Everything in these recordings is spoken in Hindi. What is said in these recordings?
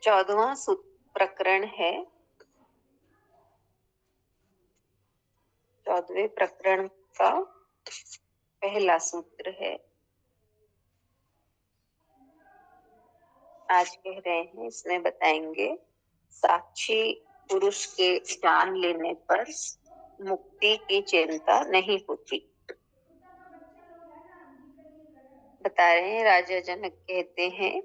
14वां प्रकरण है। 14वें प्रकरण का पहला सूत्र है। आज कह रहे हैं, इसमें बताएंगे, साक्षी पुरुष के जान लेने पर मुक्ति की चिंता नहीं होती। बता रहे हैं, राजा जनक कहते हैं,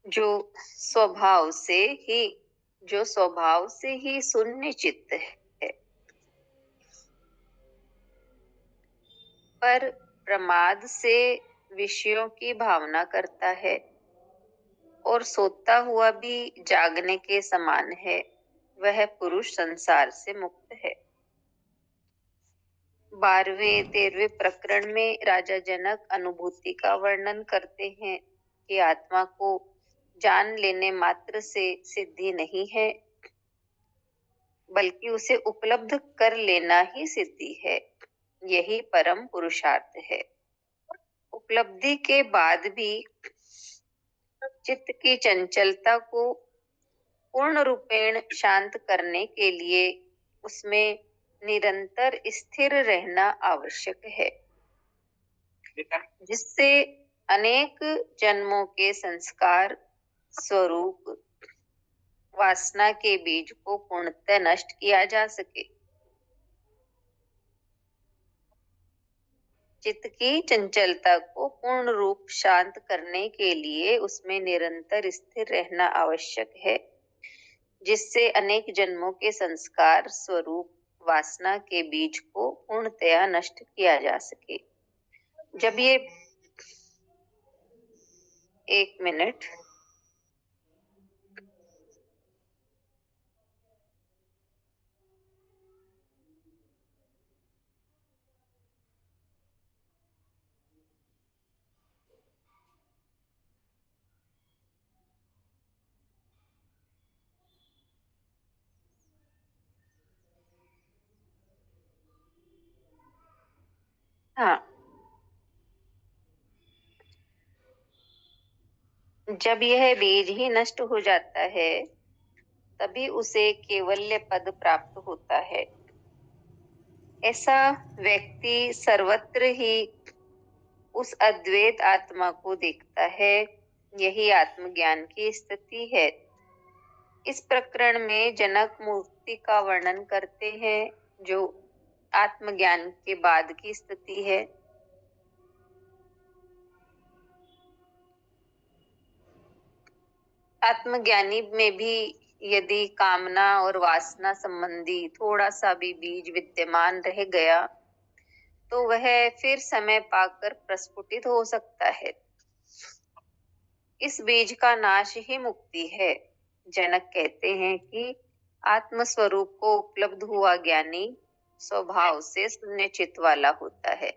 जो स्वभाव से ही शून्य चित्त है, पर प्रमाद से विषयों की भावना करता है और सोता हुआ भी जागने के समान है, वह पुरुष संसार से मुक्त है। 12वें 13वें प्रकरण में राजा जनक अनुभूति का वर्णन करते हैं कि आत्मा को जान लेने मात्र से सिद्धि नहीं है, बल्कि उसे उपलब्ध कर लेना ही सिद्धि है। यही परम पुरुषार्थ है। उपलब्धि के बाद भी चित्त की चंचलता को पूर्ण रूपेण शांत करने के लिए उसमें निरंतर स्थिर रहना आवश्यक है, जिससे अनेक जन्मों के संस्कार स्वरूप वासना के बीज को पूर्णतः नष्ट किया जा सके। चित्त की चंचलता को पूर्ण रूप शांत करने के लिए उसमें निरंतर स्थिर रहना आवश्यक है, जिससे अनेक जन्मों के संस्कार स्वरूप वासना के बीज को पूर्णतया नष्ट किया जा सके। जब ये 1 मिनट हाँ, जब यह बीज ही नष्ट हो जाता है, तभी उसे केवल्य पद प्राप्त होता है। ऐसा व्यक्ति सर्वत्र ही उस अद्वैत आत्मा को देखता है। यही आत्मज्ञान की स्थिति है। इस प्रकरण में जनक मुक्ति का वर्णन करते हैं, जो आत्मज्ञान के बाद की स्थिति है। आत्मज्ञानी में भी यदि कामना और वासना संबंधी थोड़ा सा भी बीज विद्यमान रह गया, तो वह फिर समय पाकर प्रस्फुटित हो सकता है। इस बीज का नाश ही मुक्ति है। जनक कहते हैं कि आत्म स्वरूप को उपलब्ध हुआ ज्ञानी स्वभाव से शून्य चित्त वाला होता है।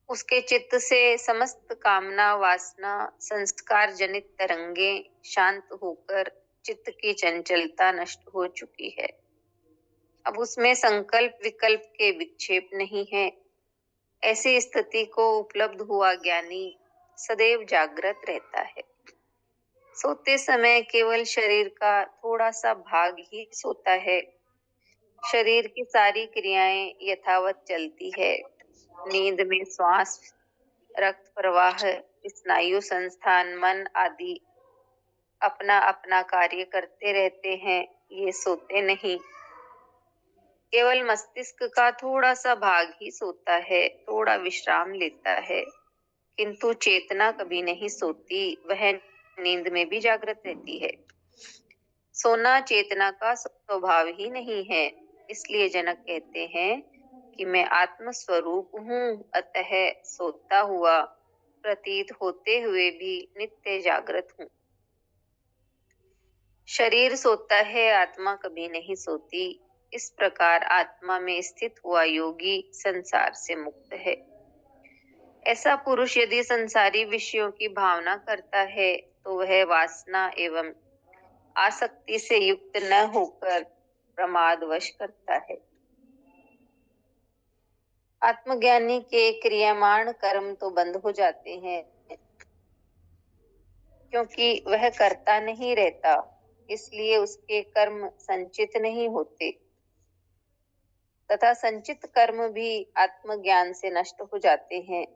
उसके चित्त से समस्त कामना वासना संस्कार जनित तरंगे शांत होकर चित्त की चंचलता नष्ट हो चुकी है। अब उसमें संकल्प विकल्प के विक्षेप नहीं है। ऐसी स्थिति को उपलब्ध हुआ ज्ञानी सदैव जागृत रहता है। सोते समय केवल शरीर का थोड़ा सा भाग ही सोता है। शरीर की सारी क्रियाएं यथावत चलती है। नींद में श्वास, रक्त प्रवाह, स्नायु संस्थान, मन आदि अपना अपना कार्य करते रहते हैं। ये सोते नहीं। केवल मस्तिष्क का थोड़ा सा भाग ही सोता है, थोड़ा विश्राम लेता है, किंतु चेतना कभी नहीं सोती। वह नींद में भी जागृत रहती है। सोना चेतना का स्वभाव ही नहीं है। इसलिए जनक कहते हैं कि मैं आत्म स्वरूप हूँ, अतः सोता हुआ प्रतीत होते हुए भी नित्य जागृत हूँ। शरीर सोता है, आत्मा कभी नहीं सोती। इस प्रकार आत्मा में स्थित हुआ योगी संसार से मुक्त है। ऐसा पुरुष यदि संसारी विषयों की भावना करता है, तो वह वासना एवं आसक्ति से युक्त न होकर प्रमादवश करता है। आत्मज्ञानी के क्रियामाण कर्म तो बंद हो जाते हैं, क्योंकि वह करता नहीं रहता, इसलिए उसके कर्म संचित नहीं होते, तथा संचित कर्म भी आत्मज्ञान से नष्ट हो जाते हैं,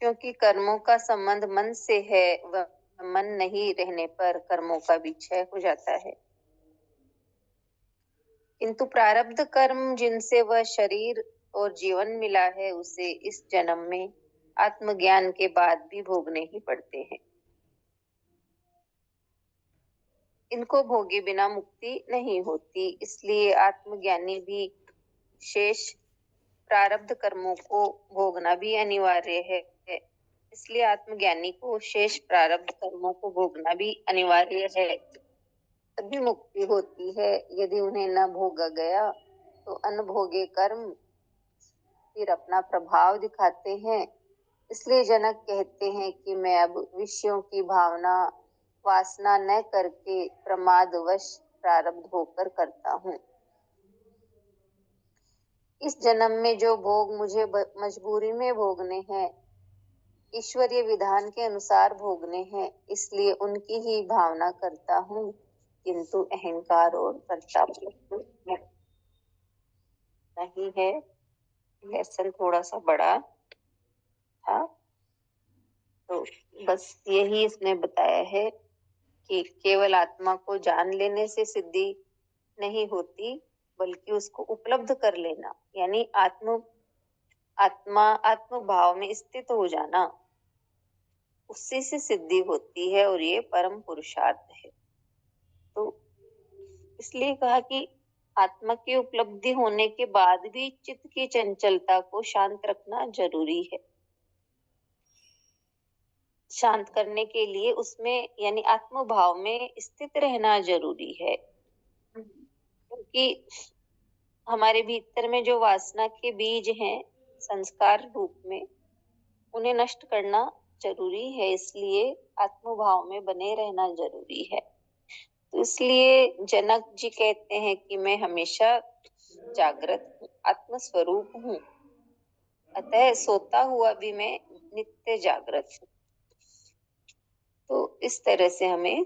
क्योंकि कर्मों का संबंध मन से है, वह मन नहीं रहने पर कर्मों का भी क्षय हो जाता है। किंतु प्रारब्ध कर्म जिनसे वह शरीर और जीवन मिला है, उसे इस जन्म में आत्मज्ञान के बाद भी भोगने ही पड़ते हैं। इनको भोगे बिना मुक्ति नहीं होती, इसलिए आत्मज्ञानी भी शेष प्रारब्ध कर्मों को भोगना भी अनिवार्य है। इसलिए आत्मज्ञानी को शेष प्रारब्ध कर्मों को भोगना भी अनिवार्य है, तभी मुक्ति होती है। यदि उन्हें न भोगा गया तो अनभोगे कर्म फिर अपना प्रभाव दिखाते हैं। इसलिए जनक कहते हैं कि मैं अब विषयों की भावना वासना न करके प्रमादवश प्रारब्ध होकर करता हूँ। इस जन्म में जो भोग मुझे मजबूरी में भोगने हैं, ईश्वरीय विधान के अनुसार भोगने हैं, इसलिए उनकी ही भावना करता हूँ, किंतु अहंकार और कर्तव्य नहीं है। लेसन थोड़ा सा बड़ा था, तो बस यही इसने बताया है कि केवल आत्मा को जान लेने से सिद्धि नहीं होती, बल्कि उसको उपलब्ध कर लेना, यानी आत्म भाव में स्थित हो जाना, उससे से सिद्धि होती है, और ये परम पुरुषार्थ है। तो इसलिए कहा कि आत्मा की उपलब्धि होने के बाद भी चित्त की चंचलता को शांत रखना जरूरी है। शांत करने के लिए उसमें यानी आत्म भाव में स्थित रहना जरूरी है, क्योंकि हमारे भीतर में जो वासना के बीज हैं संस्कार रूप में, उन्हें नष्ट करना जरूरी है। इसलिए आत्म भाव में बने रहना जरूरी है। तो इसलिए जनक जी कहते हैं कि मैं हमेशा जागृत आत्म स्वरूप हूँ, अतः सोता हुआ भी मैं नित्य जागृत हूँ। तो इस तरह से हमें